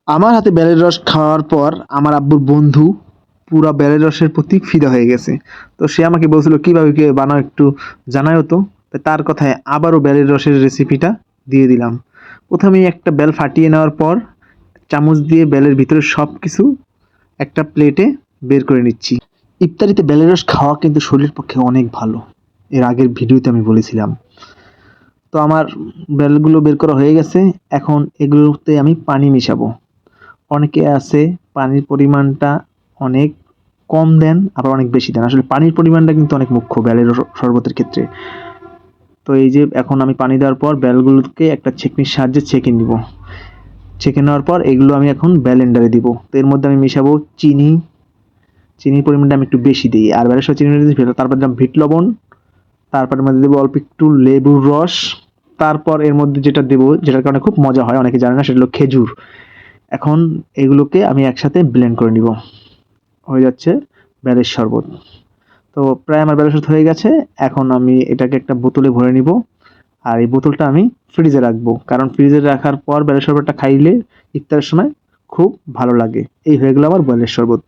আমার হাতে বেলের রস খাওয়ার পর আমার আব্বুর বন্ধু পুরা বেলের রসের প্রতি ফিদা হয়ে গেছে। তো সে আমাকে বলছিল কিভাবে কি বানাও একটু জানাও তো। তার কথায় আবারও বেলের রসের রেসিপিটা দিয়ে দিলাম। প্রথমেই একটা বেল ফাটিয়ে নেওয়ার পর চামচ দিয়ে বেলের ভিতরে সব কিছু একটা প্লেটে বের করে নিচ্ছি। ইফতারিতে বেলের রস খাওয়া কিন্তু শরীরের পক্ষে অনেক ভালো, এর আগের ভিডিওতে আমি বলেছিলাম। তো আমার বেলগুলো বের করা হয়ে গেছে। এখন এগুলোতে আমি পানি মিশাবো। অনেকে আছে পানির পরিমাণটা অনেক কম দেন, আবার অনেক বেশি দেন। আসলে পানির পরিমাণটা কিন্তু অনেক মুখ্য বেলের শরবতের ক্ষেত্রে। তো এই যে এখন আমি পানি দেওয়ার পর বেলগুলোকে একটা ছেঁকনির সাহায্যে ছেঁকে নিব। ছেঁকে নেওয়ার পর এগুলো আমি এখন ব্লেন্ডারে দিব। তো এর মধ্যে আমি মিশাবো চিনি। চিনির পরিমাণটা আমি একটু বেশি দিই, আর বেলের সাথে চিনি তারপর দিলাম বিট লবণ। তারপর এর মধ্যে দেবো অল্প একটু লেবুর রস। তারপর এর মধ্যে যেটা দেবো, যেটার কারণে খুব মজা হয়, অনেকে জানে না, সেটা হলো খেজুর। এখন এগুলোকে আমি একসাথে ব্লেন্ড করে নিব। হয়ে যাচ্ছে বেলের শরবত। তো প্রায় আমার বেলের শরবত হয়ে গেছে। এখন আমি এটাকে একটা বোতলে ভরে নিব। আর এই বোতলটা আমি ফ্রিজে রাখবো, কারণ ফ্রিজে রাখার পর বেলের শরবতটা খাইলে ইফতারের সময় খুব ভালো লাগে। এই হয়ে গেল আমার বেলের শরবত।